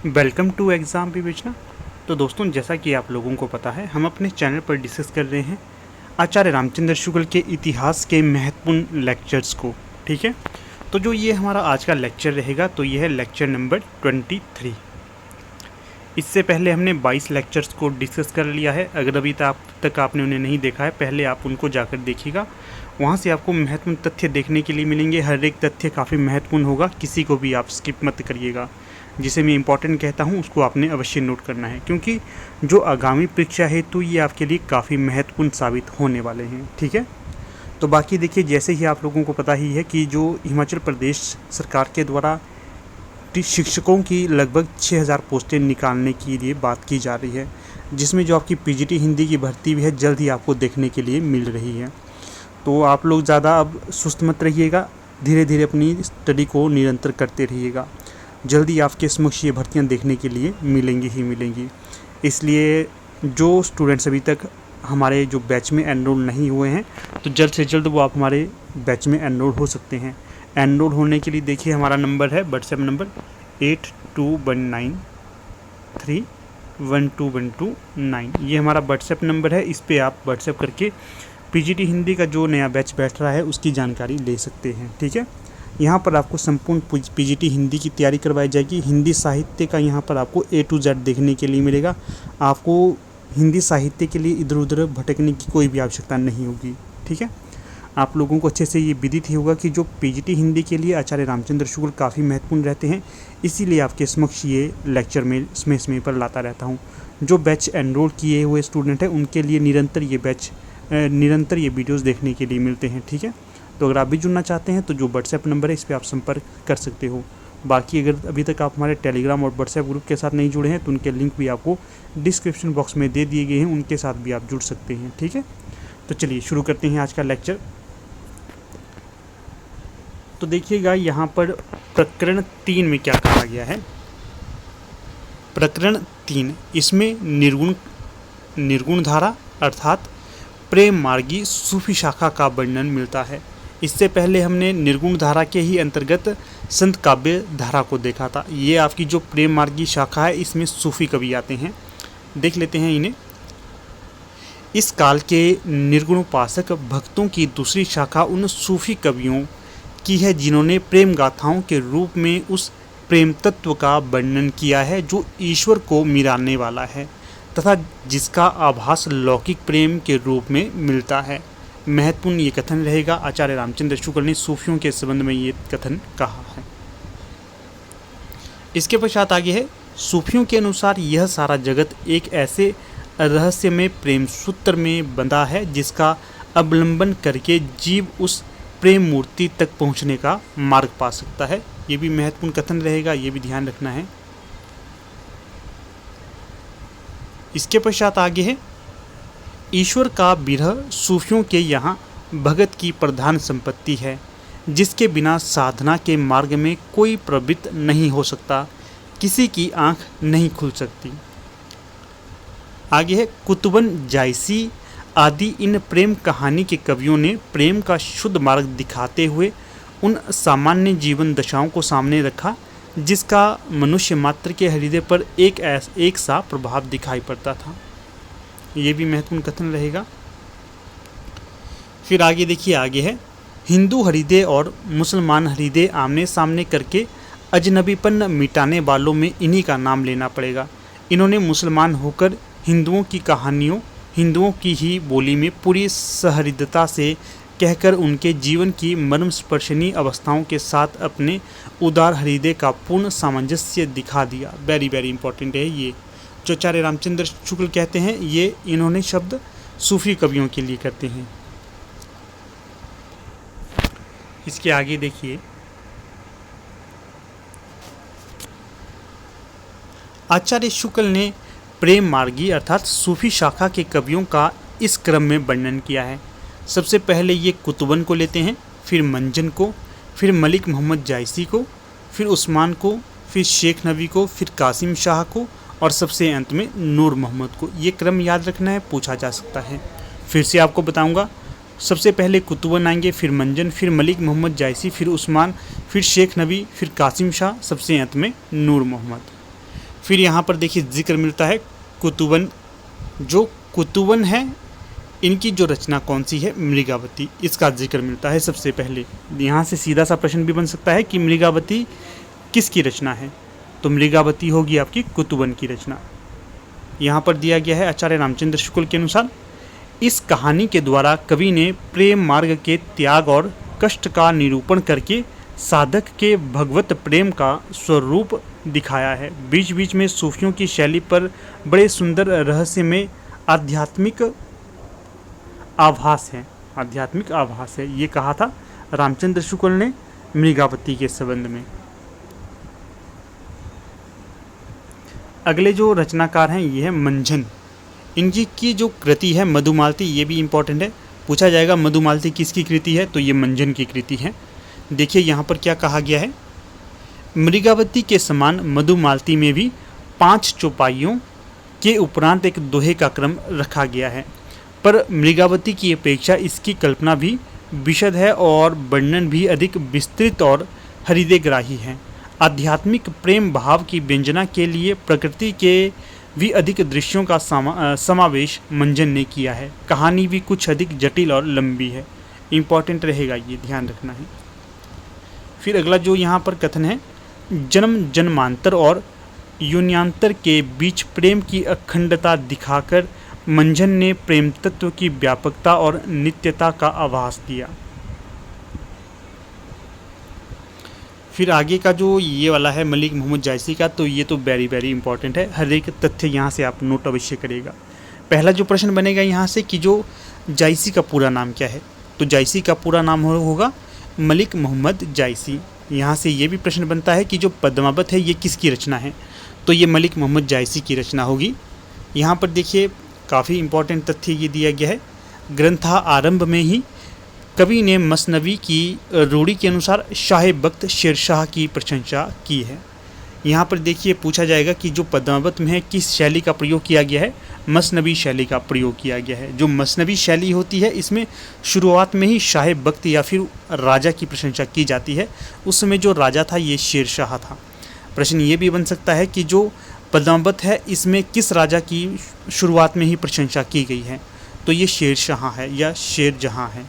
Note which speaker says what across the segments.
Speaker 1: Welcome to exam विवेचना। तो दोस्तों, जैसा कि आप लोगों को पता है, हम अपने चैनल पर डिस्कस कर रहे हैं आचार्य रामचंद्र शुक्ल के इतिहास के महत्वपूर्ण लेक्चर्स को। ठीक है, तो जो ये हमारा आज का लेक्चर रहेगा, तो ये है लेक्चर नंबर 23। इससे पहले हमने 22 लेक्चर्स को डिस्कस कर लिया है। अगर अभी तक आपने उन्हें नहीं देखा है, पहले आप उनको जाकर देखिएगा। वहाँ से आपको महत्वपूर्ण तथ्य देखने के लिए मिलेंगे। हर एक तथ्य काफ़ी महत्वपूर्ण होगा, किसी को भी आप स्किप मत करिएगा। जिसे मैं इम्पॉर्टेंट कहता हूँ उसको आपने अवश्य नोट करना है, क्योंकि जो आगामी परीक्षा है तो ये आपके लिए काफ़ी महत्वपूर्ण साबित होने वाले हैं। ठीक है, तो बाकी देखिए, जैसे ही आप लोगों को पता ही है कि जो हिमाचल प्रदेश सरकार के द्वारा शिक्षकों की लगभग 6000 पोस्टें निकालने के लिए बात की जा रही है, जिसमें जो आपकी पीजीटी हिंदी की भर्ती भी है जल्द ही आपको देखने के लिए मिल रही है। तो आप लोग ज़्यादा अब सुस्त मत रहिएगा, धीरे धीरे अपनी स्टडी को निरंतर करते रहिएगा। जल्दी आपके समक्ष ये भर्तियाँ देखने के लिए मिलेंगी ही मिलेंगी। इसलिए जो स्टूडेंट्स अभी तक हमारे जो बैच में एनरोल नहीं हुए हैं, तो जल्द से जल्द वो आप हमारे बैच में एनरोल हो सकते हैं। एनरोल होने के लिए देखिए, हमारा नंबर है व्हाट्सएप नंबर 8219312129। ये हमारा व्हाट्सएप नंबर है। इस पर आप व्हाट्सएप करके पीजीटी हिंदी का जो नया बैच बैठ रहा है उसकी जानकारी ले सकते हैं। ठीक है, यहाँ पर आपको संपूर्ण पीजीटी हिंदी की तैयारी करवाई जाएगी। हिंदी साहित्य का यहाँ पर आपको A to Z देखने के लिए मिलेगा। आपको हिंदी साहित्य के लिए इधर उधर भटकने की कोई भी आवश्यकता नहीं होगी। ठीक है, आप लोगों को अच्छे से ये विदित ही होगा कि जो पीजीटी हिंदी के लिए आचार्य रामचंद्र शुक्ल काफ़ी महत्वपूर्ण रहते हैं। इसीलिए आपके समक्ष ये लेक्चर में समय पर लाता रहता हूँ। जो बैच एनरोल किए हुए स्टूडेंट हैं उनके लिए निरंतर ये वीडियोज़ देखने के लिए मिलते हैं। ठीक है, तो अगर आप भी जुड़ना चाहते हैं तो जो व्हाट्सएप नंबर है इस पर आप संपर्क कर सकते हो। बाकी अगर अभी तक आप हमारे टेलीग्राम और व्हाट्सएप ग्रुप के साथ नहीं जुड़े हैं तो उनके लिंक भी आपको डिस्क्रिप्शन बॉक्स में दे दिए गए हैं, उनके साथ भी आप जुड़ सकते हैं। ठीक है, तो चलिए शुरू करते हैं आज का लेक्चर। तो देखिएगा यहाँ पर प्रकरण 3 में क्या कहा गया है। प्रकरण 3, इसमें निर्गुण धारा अर्थात प्रेम मार्गी सूफी शाखा का वर्णन मिलता है। इससे पहले हमने निर्गुण धारा के ही अंतर्गत संत काव्य धारा को देखा था। ये आपकी जो प्रेम मार्गी शाखा है, इसमें सूफी कवि आते हैं। देख लेते हैं इन्हें। इस काल के निर्गुणोपासक भक्तों की दूसरी शाखा उन सूफी कवियों की है जिन्होंने प्रेम गाथाओं के रूप में उस प्रेम तत्व का वर्णन किया है जो ईश्वर को मिलाने वाला है तथा जिसका आभास लौकिक प्रेम के रूप में मिलता है। महत्वपूर्ण ये कथन रहेगा। आचार्य रामचंद्र शुक्ल ने सूफियों के संबंध में ये कथन कहा है। इसके पश्चात आगे है, सूफियों के अनुसार यह सारा जगत एक ऐसे रहस्यमय प्रेम सूत्र में बंधा है जिसका अवलंबन करके जीव उस प्रेम मूर्ति तक पहुंचने का मार्ग पा सकता है। ये भी महत्वपूर्ण कथन रहेगा, ये भी ध्यान रखना है। इसके पश्चात आगे है, ईश्वर का विरह सूफियों के यहाँ भगत की प्रधान संपत्ति है जिसके बिना साधना के मार्ग में कोई प्रवृत्त नहीं हो सकता, किसी की आंख नहीं खुल सकती। आगे है, कुतुबन जायसी आदि इन प्रेम कहानी के कवियों ने प्रेम का शुद्ध मार्ग दिखाते हुए उन सामान्य जीवन दशाओं को सामने रखा जिसका मनुष्य मात्र के हृदय पर एक सा प्रभाव दिखाई पड़ता था। ये भी महत्वपूर्ण कथन रहेगा। फिर आगे देखिए, आगे है, हिंदू हृदय और मुसलमान हृदय आमने सामने करके अजनबीपन मिटाने वालों में इन्हीं का नाम लेना पड़ेगा। इन्होंने मुसलमान होकर हिंदुओं की कहानियों हिंदुओं की ही बोली में पूरी सहृदयता से कहकर उनके जीवन की मर्मस्पर्शनीय अवस्थाओं के साथ अपने उदार हृदय का पूर्ण सामंजस्य दिखा दिया। वेरी वेरी इंपॉर्टेंट है ये जो आचार्य रामचंद्र शुक्ल कहते हैं। ये इन्होंने शब्द सूफी कवियों के लिए करते हैं। इसके आगे देखिए, आचार्य शुक्ल ने प्रेम मार्गी अर्थात सूफी शाखा के कवियों का इस क्रम में वर्णन किया है। सबसे पहले ये कुतुबन को लेते हैं, फिर मंजन को, फिर मलिक मोहम्मद जायसी को, फिर उस्मान को, फिर शेख नबी को, फिर कासिम शाह को और सबसे अंत में नूर मोहम्मद को। ये क्रम याद रखना है, पूछा जा सकता है। फिर से आपको बताऊंगा, सबसे पहले कुतुबन आएंगे, फिर मंजन, फिर मलिक मोहम्मद जायसी, फिर उस्मान, फिर शेख नबी, फिर कासिम शाह, सबसे अंत में नूर मोहम्मद। फिर यहाँ पर देखिए जिक्र मिलता है कुतुबन। जो कुतुबन है इनकी जो रचना कौन सी है, मृगावती, इसका जिक्र मिलता है सबसे पहले। यहाँ से सीधा सा प्रश्न भी बन सकता है कि मृगावती किसकी रचना है, तो मृगावती होगी आपकी कुतुबन की रचना। यहाँ पर दिया गया है आचार्य रामचंद्र शुक्ल के अनुसार, इस कहानी के द्वारा कवि ने प्रेम मार्ग के त्याग और कष्ट का निरूपण करके साधक के भगवत प्रेम का स्वरूप दिखाया है। बीच बीच में सूफियों की शैली पर बड़े सुंदर रहस्यमय आध्यात्मिक आभास है, ये कहा था रामचंद्र शुक्ल ने मृगावती के संबंध में। अगले जो रचनाकार हैं ये है मंझन। इनकी की जो कृति है मधुमालती, ये भी इम्पोर्टेंट है, पूछा जाएगा मधुमालती किसकी कृति है, तो ये मंझन की कृति है। देखिए यहाँ पर क्या कहा गया है, मृगावती के समान मधुमालती में भी 5 चौपाइयों के उपरांत एक दोहे का क्रम रखा गया है, पर मृगावती की अपेक्षा इसकी कल्पना भी विशद है और वर्णन भी अधिक विस्तृत और हृदयग्राही है। आध्यात्मिक प्रेम भाव की व्यंजना के लिए प्रकृति के भी अधिक दृश्यों का समावेश मंझन ने किया है। कहानी भी कुछ अधिक जटिल और लंबी है, इम्पॉर्टेंट रहेगा, ये ध्यान रखना है। फिर अगला जो यहाँ पर कथन है, जन्म जन्मांतर और युन्यांतर के बीच प्रेम की अखंडता दिखाकर मंझन ने प्रेम तत्व की व्यापकता और नित्यता का आभास दिया। फिर आगे का जो ये वाला है मलिक मोहम्मद जायसी का, तो ये तो वेरी वेरी इंपॉर्टेंट है, हर एक तथ्य यहाँ से आप नोट अवश्य करिएगा। पहला जो प्रश्न बनेगा यहाँ से कि जो जायसी का पूरा नाम क्या है, तो जायसी का पूरा नाम होगा मलिक मोहम्मद जायसी। यहाँ से ये भी प्रश्न बनता है कि जो पद्मावत है ये किसकी रचना है, तो ये मलिक मोहम्मद जायसी की रचना होगी। यहाँ पर देखिए काफ़ी इंपॉर्टेंट तथ्य ये दिया गया है, ग्रंथा आरंभ में ही कवि ने मसनवी की रूढ़ी के अनुसार शाह बख्त शेरशाह की प्रशंसा की है। यहाँ पर देखिए पूछा जाएगा कि जो पद्मावत में है किस शैली का प्रयोग किया गया है, मसनवी शैली का प्रयोग किया गया है। जो मसनवी शैली होती है इसमें शुरुआत में ही शाह बख्त या फिर राजा की प्रशंसा की जाती है। उस समय जो राजा था ये शेरशाह था। प्रश्न ये भी बन सकता है कि जो पद्मावत है इसमें किस राजा की शुरुआत में ही प्रशंसा की गई है, तो ये शेरशाह है या शेरजहाँ है।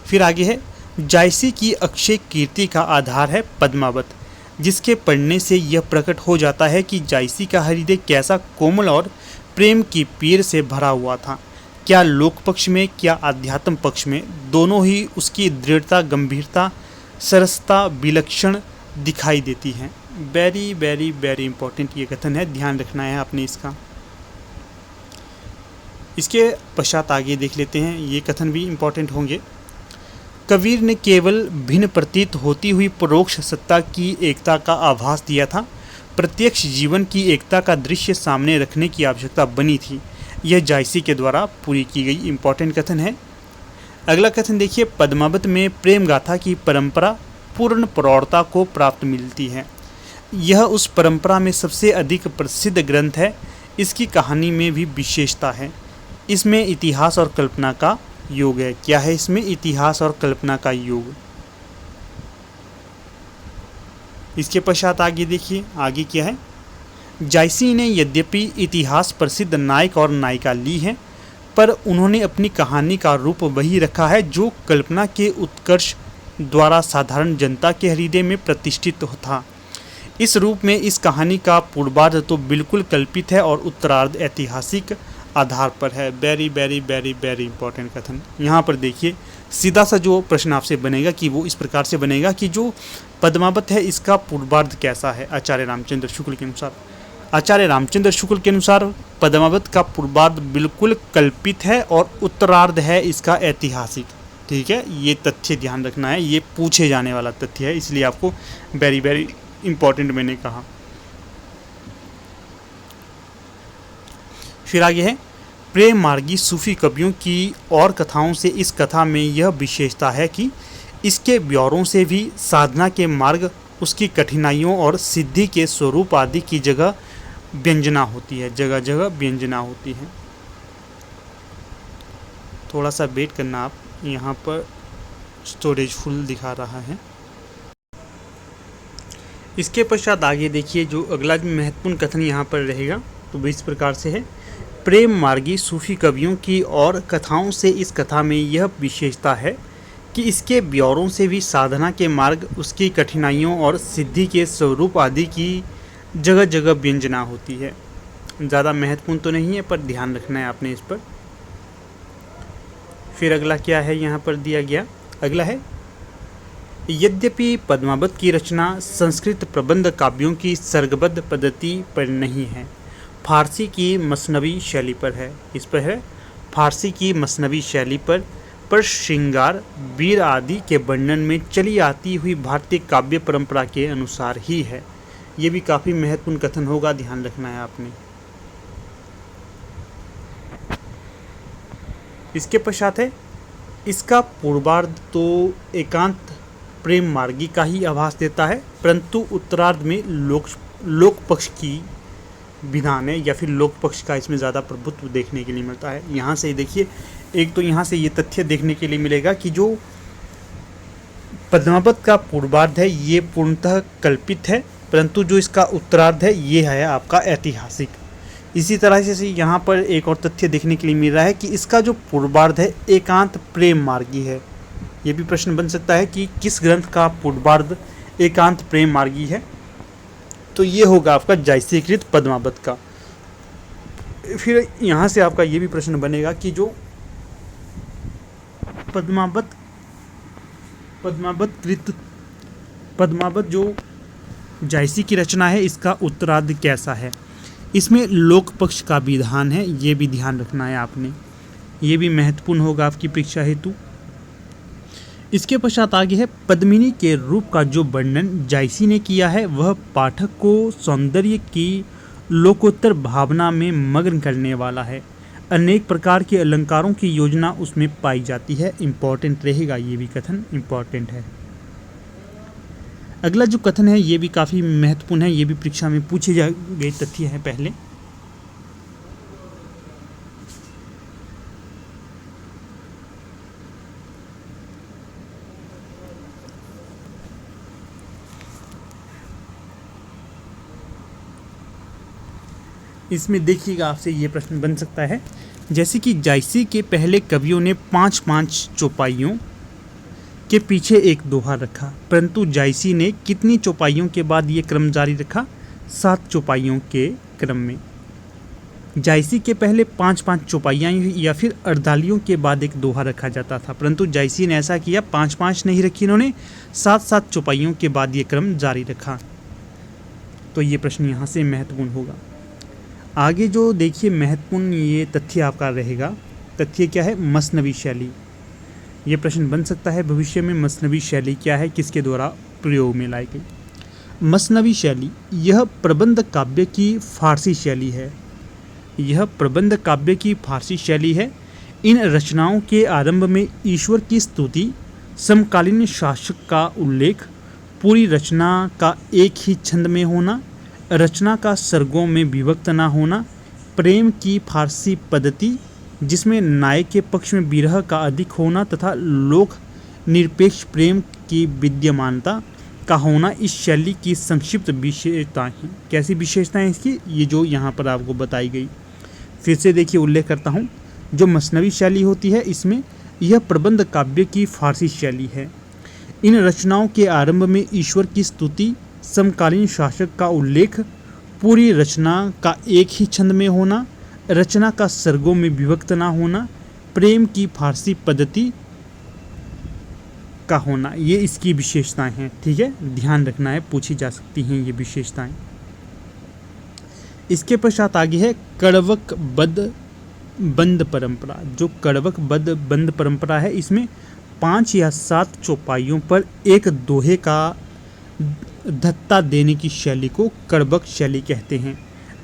Speaker 1: फिर आगे है, जायसी की अक्षय कीर्ति का आधार है पद्मावत, जिसके पढ़ने से यह प्रकट हो जाता है कि जायसी का हृदय कैसा कोमल और प्रेम की पीर से भरा हुआ था। क्या लोक पक्ष में क्या आध्यात्म पक्ष में, दोनों ही उसकी दृढ़ता, गंभीरता, सरसता विलक्षण दिखाई देती हैं। वेरी वेरी वेरी इंपॉर्टेंट ये कथन है, ध्यान रखना है आपने इसका। इसके पश्चात आगे देख लेते हैं, ये कथन भी इम्पॉर्टेंट होंगे। कबीर ने केवल भिन्न प्रतीत होती हुई परोक्ष सत्ता की एकता का आभास दिया था, प्रत्यक्ष जीवन की एकता का दृश्य सामने रखने की आवश्यकता बनी थी। यह जायसी के द्वारा पूरी की गई इम्पॉर्टेंट कथन है। अगला कथन देखिए, पद्मावत में प्रेम गाथा की परंपरा पूर्ण प्रौढ़ता को प्राप्त मिलती है। यह उस परंपरा में सबसे अधिक प्रसिद्ध ग्रंथ है। इसकी कहानी में भी विशेषता है, इसमें इतिहास और कल्पना का योग है। क्या है इसमें? इतिहास और कल्पना का योग। इसके पश्चात आगे देखिए, आगे क्या है, जायसी ने यद्यपि इतिहास प्रसिद्ध नायक और नायिका ली है, पर उन्होंने अपनी कहानी का रूप वही रखा है जो कल्पना के उत्कर्ष द्वारा साधारण जनता के हृदय में प्रतिष्ठित था। इस रूप में इस कहानी का पूर्वार्ध तो बिल्कुल कल्पित है और उत्तरार्ध ऐतिहासिक आधार पर है। Very very very very important कथन। यहाँ पर देखिए सीधा सा जो प्रश्न आपसे बनेगा कि वो इस प्रकार से बनेगा कि जो पद्मावत है इसका पूर्वार्ध कैसा है आचार्य रामचंद्र शुक्ल के अनुसार। आचार्य रामचंद्र शुक्ल के अनुसार पद्मावत का पूर्वार्ध बिल्कुल कल्पित है और उत्तरार्ध है इसका ऐतिहासिक। ठीक है, ये तथ्य ध्यान रखना है, ये पूछे जाने वाला तथ्य है, इसलिए आपको वेरी वेरी इंपॉर्टेंट मैंने कहा। फिर आगे है, प्रेम मार्गी सूफी कवियों की और कथाओं से इस कथा में यह विशेषता है कि इसके ब्यौरों से भी साधना के मार्ग, उसकी कठिनाइयों और सिद्धि के स्वरूप आदि की जगह व्यंजना होती है, जगह जगह व्यंजना होती है। थोड़ा सा वेट करना आप, यहाँ पर स्टोरेज फुल दिखा रहा है। इसके पश्चात आगे देखिए जो अगला महत्वपूर्ण कथन यहाँ पर रहेगा तो वो इस प्रकार से है। प्रेम मार्गी सूफी कवियों की और कथाओं से इस कथा में यह विशेषता है कि इसके ब्यौरों से भी साधना के मार्ग, उसकी कठिनाइयों और सिद्धि के स्वरूप आदि की जगह जगह व्यंजना होती है। ज़्यादा महत्वपूर्ण तो नहीं है पर ध्यान रखना है आपने इस पर। फिर अगला क्या है यहाँ पर दिया गया, अगला है यद्यपि पद्मावत की रचना संस्कृत प्रबंध काव्यों की सर्गबद्ध पद्धति पर नहीं है, फारसी की मसनवी शैली पर है। इस पर है फारसी की मसनवी शैली पर श्रृंगार, वीर आदि के वर्णन में चली आती हुई भारतीय काव्य परंपरा के अनुसार ही है। ये भी काफ़ी महत्वपूर्ण कथन होगा, ध्यान रखना है आपने। इसके पश्चात है इसका पूर्वार्ध तो एकांत प्रेम मार्गी का ही आभास देता है, परंतु उत्तरार्ध में लोक पक्ष की विधान है या फिर लोक पक्ष का इसमें ज़्यादा प्रभुत्व देखने के लिए मिलता है। यहाँ से देखिए, एक तो यहाँ से ये तथ्य देखने के लिए मिलेगा कि जो पद्मावत का पूर्वार्ध है ये पूर्णतः कल्पित है, परंतु जो इसका उत्तरार्ध है ये है आपका ऐतिहासिक। इसी तरह से यहाँ पर एक और तथ्य देखने के लिए मिल रहा है कि इसका जो पूर्वार्ध है एकांत प्रेम मार्गी है। ये भी प्रश्न बन सकता है कि किस ग्रंथ का पूर्वार्ध एकांत प्रेम मार्गी है, तो ये होगा आपका जायसीकृत पद्मावत का। फिर यहाँ से आपका ये भी प्रश्न बनेगा कि जो पद्मावत जो जायसी की रचना है इसका उत्तरार्ध कैसा है। इसमें लोक पक्ष का विधान है, ये भी ध्यान रखना है आपने, ये भी महत्वपूर्ण होगा आपकी परीक्षा हेतु। इसके पश्चात आगे है पद्मिनी के रूप का जो वर्णन जायसी ने किया है वह पाठक को सौंदर्य की लोकोत्तर भावना में मग्न करने वाला है। अनेक प्रकार के अलंकारों की योजना उसमें पाई जाती है। इम्पॉर्टेंट रहेगा, ये भी कथन इम्पॉर्टेंट है। अगला जो कथन है ये भी काफ़ी महत्वपूर्ण है, ये भी परीक्षा में पूछे गए तथ्य है। पहले इसमें देखिएगा आपसे ये प्रश्न बन सकता है, जैसे कि जायसी के पहले कवियों ने 5-5 चौपाइयों के पीछे एक दोहा रखा, परंतु जायसी ने कितनी चौपाइयों के बाद ये क्रम जारी रखा? 7 चौपाइयों के क्रम में। जायसी के पहले 5-5 चौपाइयाँ या फिर अर्धालियों के बाद एक दोहा रखा जाता था, परंतु जायसी ने ऐसा किया, 5-5 नहीं रखी इन्होंने, 7-7 चौपाइयों के बाद ये क्रम जारी रखा। तो ये प्रश्न यहाँ से महत्वपूर्ण होगा। आगे जो देखिए महत्वपूर्ण ये तथ्य आपका रहेगा, तथ्य क्या है? मसनवी शैली। ये प्रश्न बन सकता है भविष्य में, मसनवी शैली क्या है, किसके द्वारा प्रयोग में लाई गई। मसनवी शैली यह प्रबंध काव्य की फारसी शैली है। यह प्रबंध काव्य की फारसी शैली है। इन रचनाओं के आरंभ में ईश्वर की स्तुति, समकालीन शासक का उल्लेख, पूरी रचना का एक ही छंद में होना, रचना का सर्गों में विभक्त न होना, प्रेम की फारसी पद्धति जिसमें नायक के पक्ष में विरह का अधिक होना तथा लोक निरपेक्ष प्रेम की विद्यमानता का होना इस शैली की संक्षिप्त विशेषताएं हैं। कैसी विशेषताएं इसकी? ये जो यहाँ पर आपको बताई गई। फिर से देखिए उल्लेख करता हूँ, जो मसनवी शैली होती है इसमें यह प्रबंध काव्य की फारसी शैली है। इन रचनाओं के आरंभ में ईश्वर की स्तुति, समकालीन शासक का उल्लेख, पूरी रचना का एक ही छंद में होना, रचना का सर्गों में विभक्त ना होना, प्रेम की फारसी पद्धति का होना, ये इसकी विशेषताएं हैं। ठीक है, ध्यान रखना है, पूछी जा सकती हैं ये विशेषताएं। इसके पश्चात आगे है कड़वक बद्ध बंद परंपरा। जो कड़वक बद्ध बंद परंपरा है इसमें 5 या 7 चौपाइयों पर एक दोहे का धत्ता देने की शैली को कड़वक शैली कहते हैं।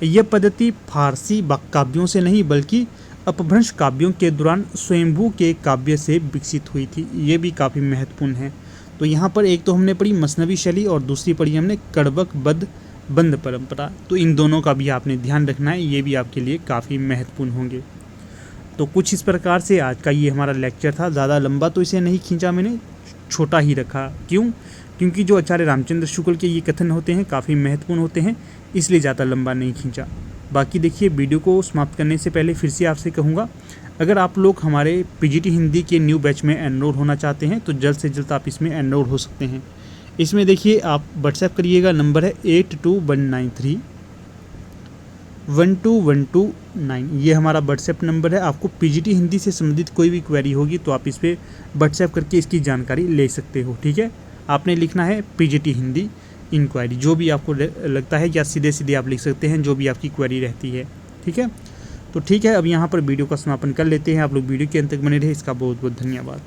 Speaker 1: यह पद्धति फारसी काव्यों से नहीं बल्कि अपभ्रंश काव्यों के दौरान स्वयंभू के काव्य से विकसित हुई थी। ये भी काफ़ी महत्वपूर्ण है। तो यहाँ पर एक तो हमने पढ़ी मसनवी शैली और दूसरी पढ़ी हमने कड़वक बद्ध बंद परंपरा। तो इन दोनों का भी आपने ध्यान रखना है, ये भी आपके लिए काफ़ी महत्वपूर्ण होंगे। तो कुछ इस प्रकार से आज का ये हमारा लेक्चर था। ज़्यादा लंबा तो इसे नहीं खींचा मैंने, छोटा ही रखा। क्यों? क्योंकि जो आचार्य रामचंद्र शुक्ल के ये कथन होते हैं काफ़ी महत्वपूर्ण होते हैं, इसलिए ज़्यादा लंबा नहीं खींचा। बाकी देखिए, वीडियो को समाप्त करने से पहले फिर से आपसे कहूँगा, अगर आप लोग हमारे पीजीटी हिंदी के न्यू बैच में एनरोल होना चाहते हैं तो जल्द से जल्द आप इसमें एनरोल हो सकते हैं। इसमें देखिए, आप व्हाट्सएप करिएगा, नंबर है 8219312129, ये हमारा व्हाट्सएप नंबर है। आपको पीजीटी हिंदी से संबंधित कोई भी क्वेरी होगी तो आप इस पर व्हाट्सएप करके इसकी जानकारी ले सकते हो, ठीक है। आपने लिखना है पीजीटी हिंदी इंक्वायरी, जो भी आपको लगता है, या सीधे सीधे आप लिख सकते हैं जो भी आपकी क्वेरी रहती है, ठीक है। तो ठीक है, अब यहाँ पर वीडियो का समापन कर लेते हैं। आप लोग वीडियो के अंत तक बने रहे, इसका बहुत बहुत धन्यवाद।